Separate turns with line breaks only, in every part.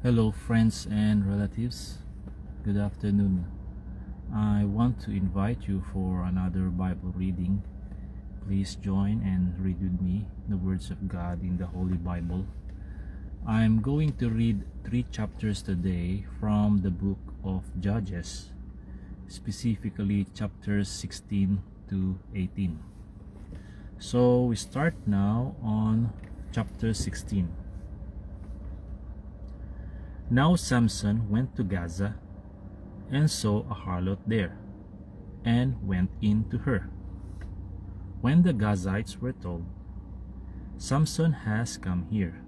Hello, friends and relatives. Good afternoon. I want to invite you for another Bible reading. Please join and read with me the words of God in the Holy Bible. I'm going to read 3 chapters today from the book of Judges, specifically chapters 16 to 18. So we start now on chapter 16. Now Samson went to Gaza and saw a harlot there, and went in to her. When the Gazites were told, "Samson has come here,"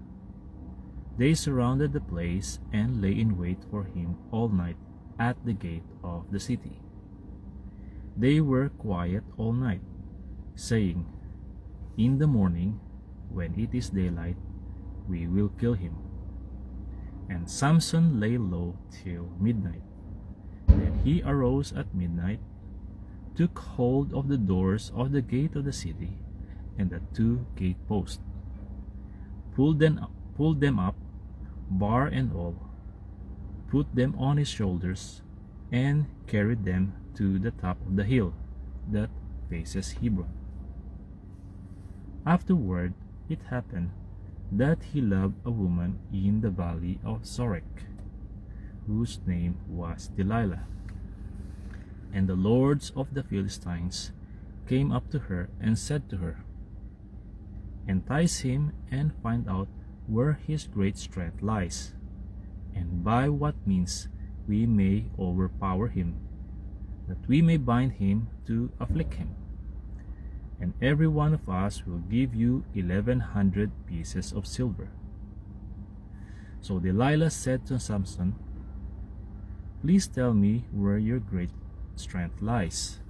they surrounded the place and lay in wait for him all night at the gate of the city. They were quiet all night, saying, "In the morning, when it is daylight, we will kill him." And Samson lay low till midnight. Then he arose at midnight, took hold of the doors of the gate of the city and the 2 gate posts, pulled them up, bar and all, put them on his shoulders, and carried them to the top of the hill that faces Hebron. Afterward it happened that he loved a woman in the valley of Sorek, whose name was Delilah. And the lords of the Philistines came up to her and said to her, "Entice him and find out where his great strength lies, and by what means we may overpower him, that we may bind him to afflict him. And every one of us will give you 1,100 pieces of silver." So Delilah said to Samson, "Please tell me where your great strength lies,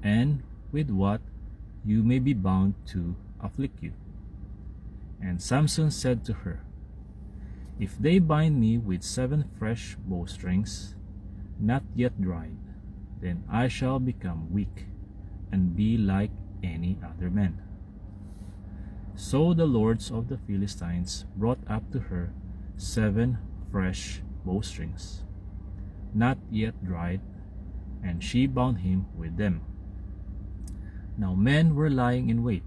and with what you may be bound to afflict you." And Samson said to her, "If they bind me with 7 fresh bowstrings, not yet dried, then I shall become weak, and be like any other man." So the lords of the Philistines brought up to her 7 fresh bowstrings, not yet dried, and she bound him with them. Now men were lying in wait,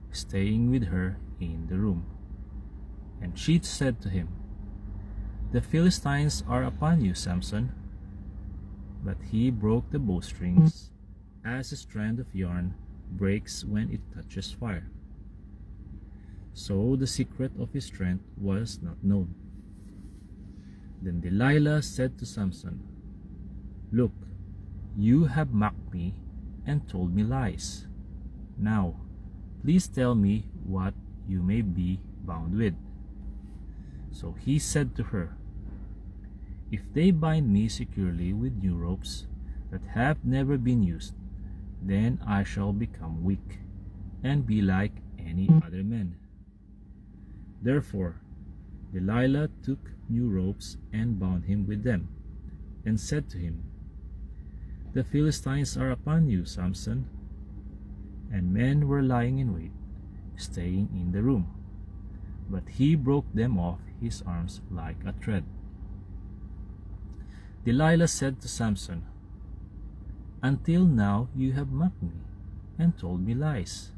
staying with her in the room. And she said to him, "The Philistines are upon you, Samson." But he broke the bowstrings as a strand of yarn breaks when it touches fire. So the secret of his strength was not known. Then Delilah said to Samson, "Look, you have mocked me and told me lies. Now, please tell me what you may be bound with." So he said to her, "If they bind me securely with new ropes that have never been used, then I shall become weak, and be like any other man." Therefore Delilah took new ropes and bound him with them, and said to him, "The Philistines are upon you, Samson." And men were lying in wait, staying in the room, but he broke them off his arms like a thread. Delilah said to Samson, "Until now you have mocked me and told me lies.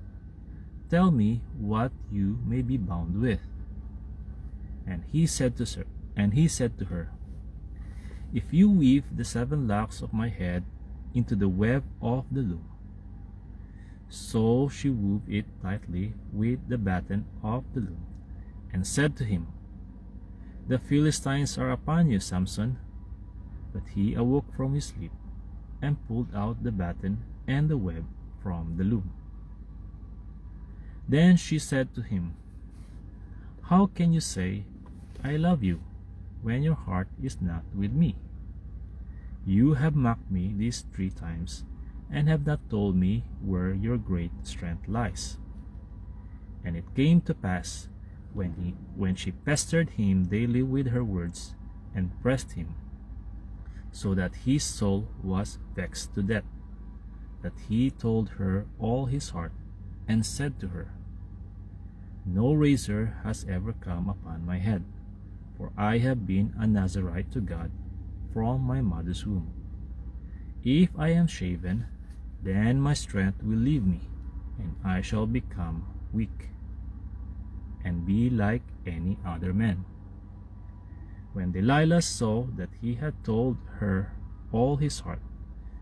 Tell me what you may be bound with." And he said to her, "If you weave the 7 locks of my head into the web of the loom." So she wove it tightly with the batten of the loom, and said to him, "The Philistines are upon you, Samson." But he awoke from his sleep, and pulled out the batten and the web from the loom. Then she said to him, "How can you say, 'I love you,' when your heart is not with me? You have mocked me these 3 times, and have not told me where your great strength lies." And it came to pass, when she pestered him daily with her words, and pressed him, so that his soul was vexed to death, that he told her all his heart, and said to her, "No razor has ever come upon my head, for I have been a Nazarite to God from my mother's womb. If I am shaven, then my strength will leave me, and I shall become weak, and be like any other man." When Delilah saw that he had told her all his heart,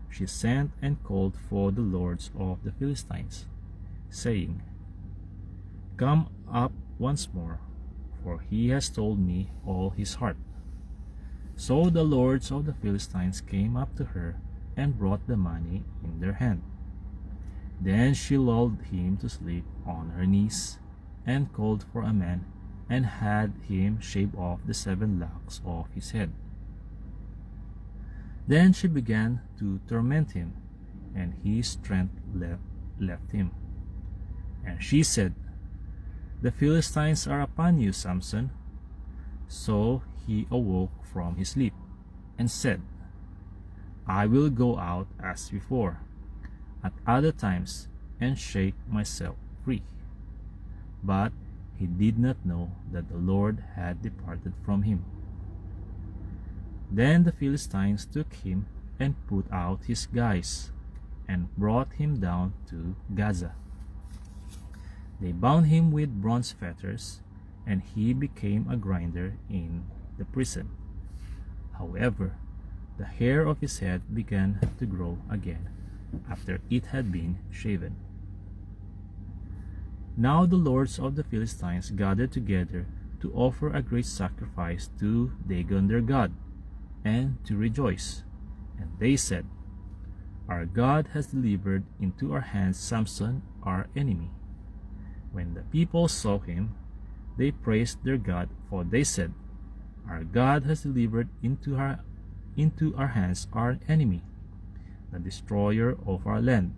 she sent and called for the lords of the Philistines, saying, "Come up once more, for he has told me all his heart." So the lords of the Philistines came up to her and brought the money in their hand. Then she lulled him to sleep on her knees, and called for a man, and had him shave off the 7 locks of his head. Then she began to torment him, and his strength left him. And she said, "The Philistines are upon you, Samson." So he awoke from his sleep, and said, "I will go out as before, at other times, and shake myself free." But he did not know that the Lord had departed from him. Then the Philistines took him and put out his guys, and brought him down to Gaza. They bound him with bronze fetters, and he became a grinder in the prison. However, the hair of his head began to grow again after it had been shaven. Now the lords of the Philistines gathered together to offer a great sacrifice to Dagon their god, and to rejoice. And they said, "Our God has delivered into our hands Samson, our enemy." When the people saw him, they praised their God, for they said, "Our God has delivered into our hands our enemy, the destroyer of our land,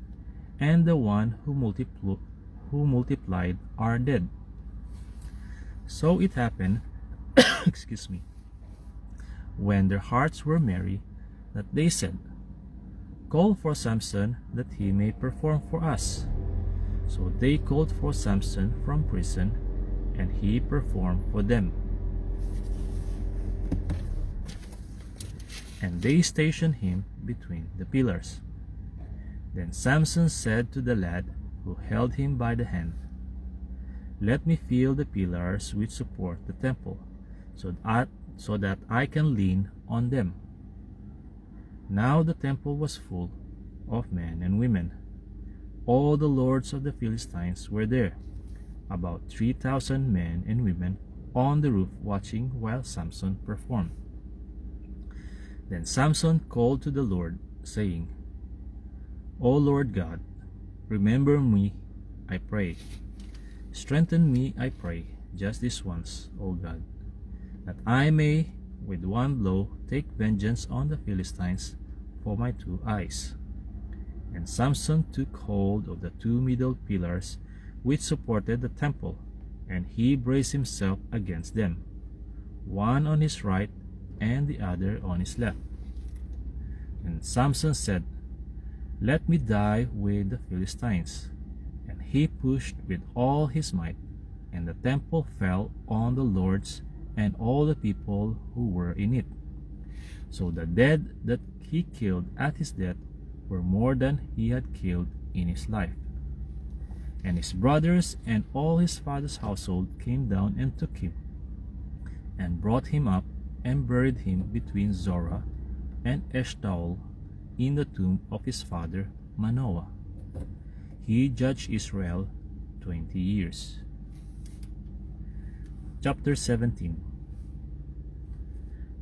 and the one who multiplied our dead." So it happened, excuse me, when their hearts were merry, that they said, "Call for Samson, that he may perform for us." So they called for Samson from prison, and he performed for them. And they stationed him between the pillars. Then Samson said to the lad who held him by the hand, "Let me feel the pillars which support the temple, so that I can lean on them." Now the temple was full of men and women. All the lords of the Philistines were there, about 3,000 men and women on the roof watching while Samson performed. Then Samson called to the Lord, saying, "O Lord God, remember me, I pray. Strengthen me, I pray, just this once, O God, that I may with one blow take vengeance on the Philistines for my 2 eyes." And Samson took hold of the 2 middle pillars which supported the temple, and he braced himself against them, one on his right and the other on his left. And Samson said, "Let me die with the Philistines." And he pushed with all his might, and the temple fell on the lords and all the people who were in it. So the dead that he killed at his death were more than he had killed in his life. And his brothers and all his father's household came down and took him, and brought him up, and buried him between Zorah and Eshtaol in the tomb of his father Manoah. He judged Israel 20 years. Chapter 17.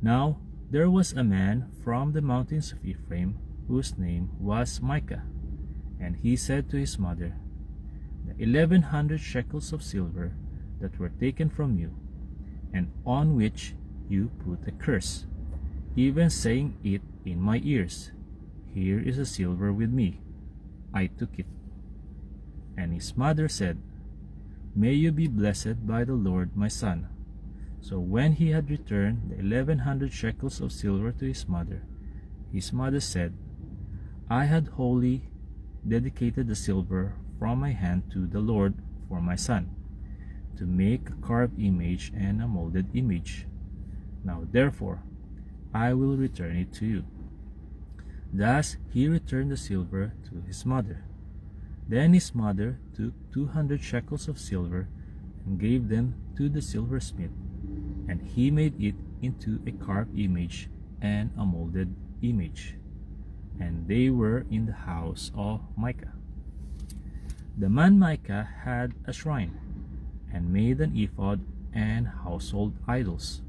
Now there was a man from the mountains of Ephraim, whose name was Micah. And he said to his mother, "The 1,100 shekels of silver that were taken from you, and on which you put a curse, even saying it in my ears, here is the silver with me. I took it." And his mother said, "May you be blessed by the Lord, my son." So when he had returned the 1,100 shekels of silver to his mother said, "I had wholly dedicated the silver from my hand to the Lord for my son, to make a carved image and a molded image. Now therefore I will return it to you." Thus he returned the silver to his mother. Then his mother took 200 shekels of silver and gave them to the silversmith, and he made it into a carved image and a molded image. And they were in the house of Micah. The man Micah had a shrine, and made an ephod and household idols,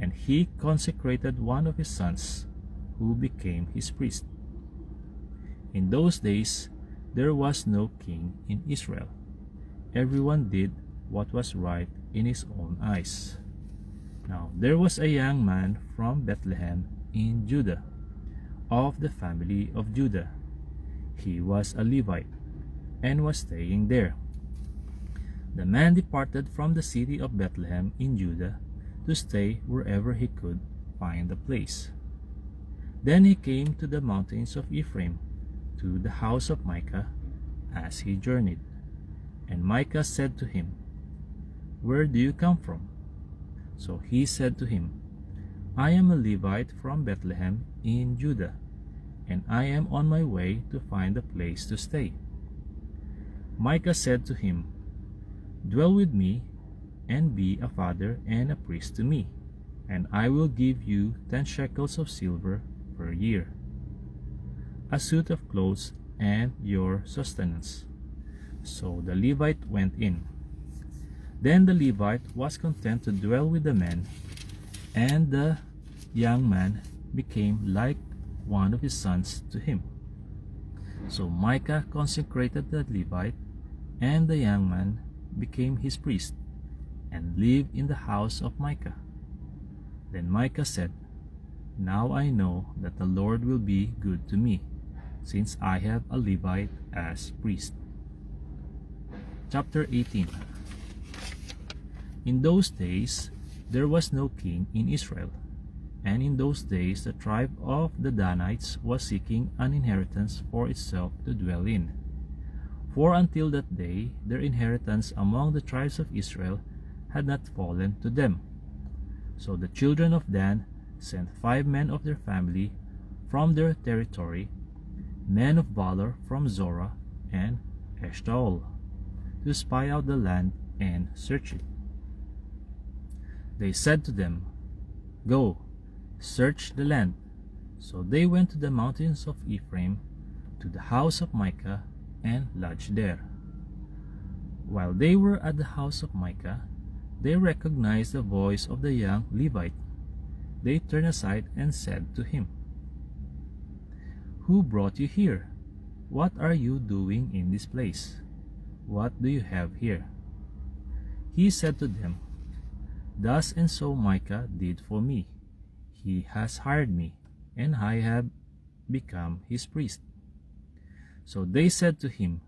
and he consecrated one of his sons, who became his priest. In those days there was no king in Israel. Everyone did what was right in his own eyes. Now there was a young man from Bethlehem in Judah, of the family of Judah. He was a Levite, and was staying there. The man departed from the city of Bethlehem in Judah to stay wherever he could find a place. Then he came to the mountains of Ephraim, to the house of Micah, as he journeyed. And Micah said to him, "Where do you come from?" So he said to him, "I am a Levite from Bethlehem in Judah, and I am on my way to find a place to stay." Micah said to him, "Dwell with me, and be a father and a priest to me, and I will give you 10 shekels of silver per year, a suit of clothes, and your sustenance." So the Levite went in. Then the Levite was content to dwell with the man, and the young man became like one of his sons to him. So Micah consecrated the Levite, and the young man became his priest, and lived in the house of Micah. Then Micah said, "Now I know that the Lord will be good to me, since I have a Levite as priest." Chapter 18. In those days there was no king in Israel, and in those days the tribe of the Danites was seeking an inheritance for itself to dwell in. For until that day their inheritance among the tribes of Israel had not fallen to them. So the children of Dan sent 5 men of their family from their territory, men of valor from Zorah and Eshtaol, to spy out the land and search it. They said to them, "Go, search the land." So they went to the mountains of Ephraim, to the house of Micah, and lodged there. While they were at the house of Micah, they recognized the voice of the young Levite. They turned aside and said to him, "Who brought you here? What are you doing in this place? What do you have here?" He said to them, "Thus and so Micah did for me. He has hired me, and I have become his priest." So they said to him,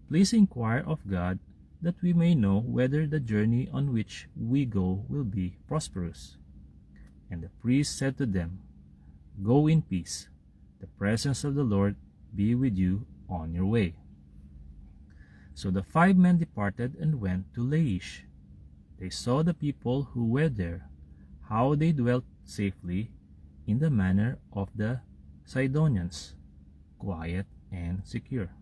"Please inquire of God, that we may know whether the journey on which we go will be prosperous." And the priest said to them, "Go in peace. The presence of the Lord be with you on your way." So the 5 men departed and went to Laish. They saw the people who were there, how they dwelt safely in the manner of the Sidonians, quiet and secure.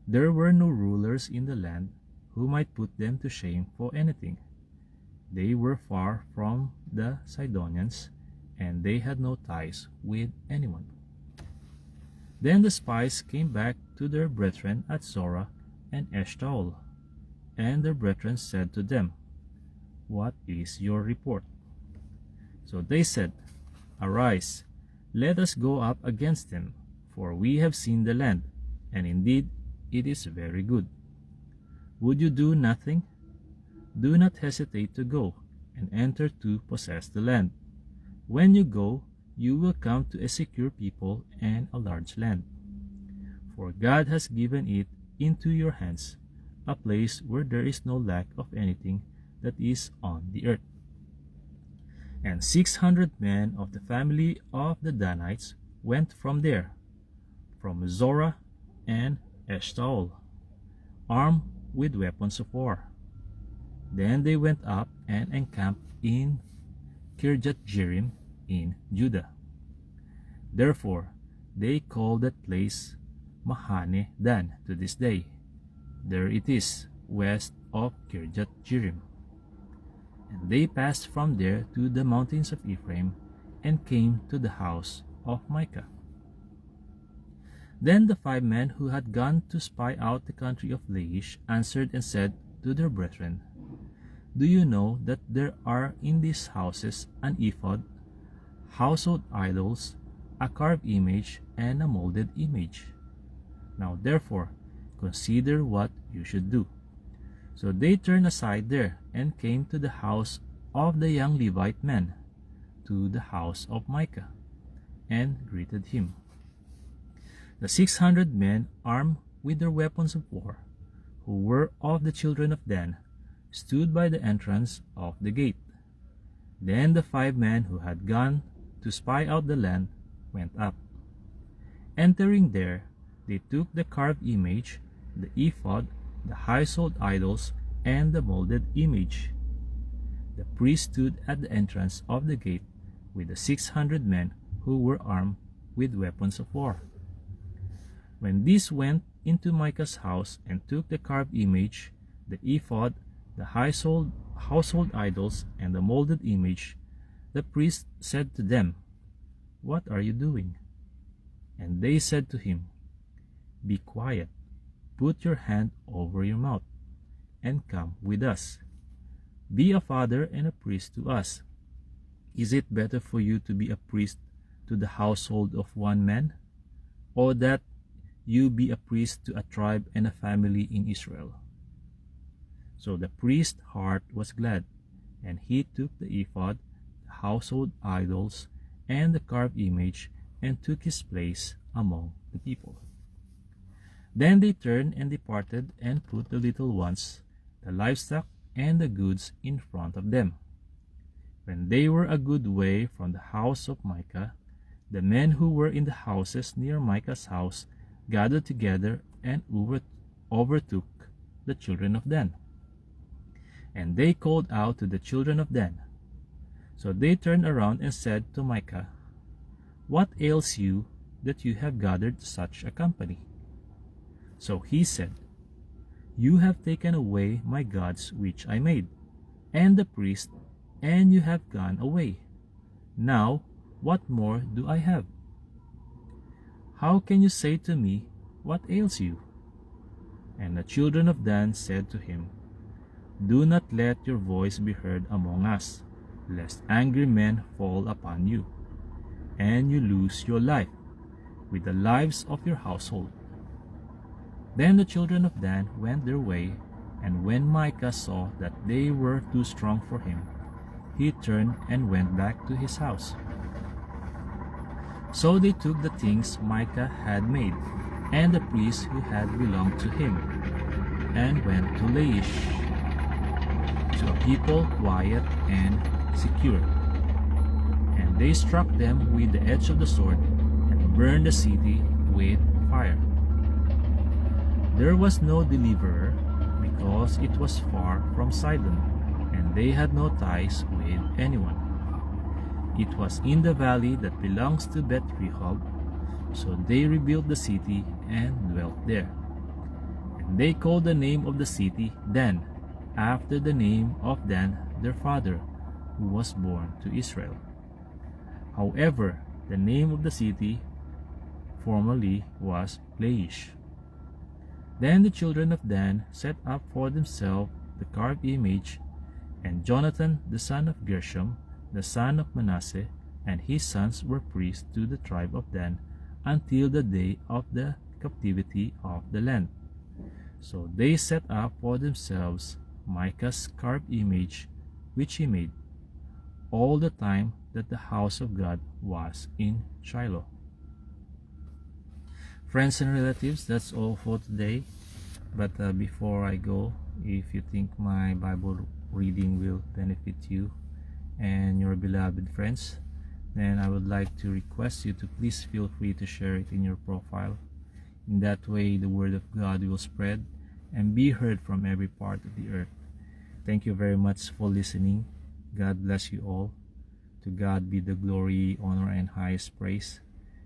There were no rulers in the land who might put them to shame for anything. They were far from the Sidonians, and they had no ties with anyone. Then the spies came back to their brethren at Zorah and Eshtaol, and their brethren said to them, "What is your report?" So they said, "Arise, let us go up against them, for we have seen the land, and indeed it is very good. Would you do nothing? Do not hesitate to go and enter to possess the land. When you go, you will come to a secure people and a large land. For God has given it into your hands, a place where there is no lack of anything that is on the earth." And 600 men of the family of the Danites went from there, from Zorah and Eshtaol, armed with weapons of war. Then they went up and encamped in Kirjath-jearim in Judah. Therefore they call that place Mahane Dan to this day. There it is, west of Kirjath-jearim. And they passed from there to the mountains of Ephraim, and came to the house of Micah. Then the 5 men who had gone to spy out the country of Laish answered and said to their brethren, Do you know that there are in these houses an ephod, household idols, a carved image, and a molded image? Now therefore consider what you should do. So they turned aside there, and came to the house of the young Levite man, to the house of Micah, and greeted him. The 600 men, armed with their weapons of war, who were of the children of Dan, stood by the entrance of the gate. Then the 5 men who had gone to spy out the land went up. Entering there, they took the carved image, the ephod, the household idols, and the molded image. The priest stood at the entrance of the gate with the 600 men who were armed with weapons of war. When these went into Micah's house and took the carved image, the ephod, the household idols, and the molded image, the priest said to them, What are you doing? And they said to him, Be quiet, put your hand over your mouth, and come with us. Be a father and a priest to us. Is it better for you to be a priest to the household of one man, or that you be a priest to a tribe and a family in Israel? So the priest's heart was glad, and he took the ephod, the household idols, and the carved image, and took his place among the people. Then they turned and departed, and put the little ones, the livestock, and the goods in front of them. When they were a good way from the house of Micah, the men who were in the houses near Micah's house gathered together and overtook the children of Dan. And they called out to the children of Dan. So they turned around and said to Micah, What ails you that you have gathered such a company? So he said, You have taken away my gods which I made, and the priest, and you have gone away. Now what more do I have? How can you say to me, What ails you? And the children of Dan said to him, Do not let your voice be heard among us, lest angry men fall upon you, and you lose your life, with the lives of your household. Then the children of Dan went their way, and when Micah saw that they were too strong for him, he turned and went back to his house. So they took the things Micah had made, and the priests who had belonged to him, and went to Laish, to a people quiet and secure. And they struck them with the edge of the sword, and burned the city with fire. There was no deliverer, because it was far from Sidon, and they had no ties with anyone. It was in the valley that belongs to Beth-rehob, so they rebuilt the city and dwelt there. And they called the name of the city Dan, after the name of Dan their father, who was born to Israel. However, the name of the city formerly was Laish. Then the children of Dan set up for themselves the carved image, and Jonathan the son of Gershom, the son of Manasseh, and his sons were priests to the tribe of Dan until the day of the captivity of the land. So they set up for themselves Micah's carved image, which he made, all the time that the house of God was in Shiloh. Friends and relatives, that's all for today. But before I go, if you think my Bible reading will benefit you and your beloved friends, then I would like to request you to please feel free to share it in your profile. In that way, the word of God will spread and be heard from every part of the earth. Thank you very much for listening. God bless you all. To God be the glory, honor, and highest praise.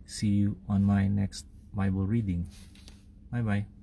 See you on my next Bible reading. Bye bye.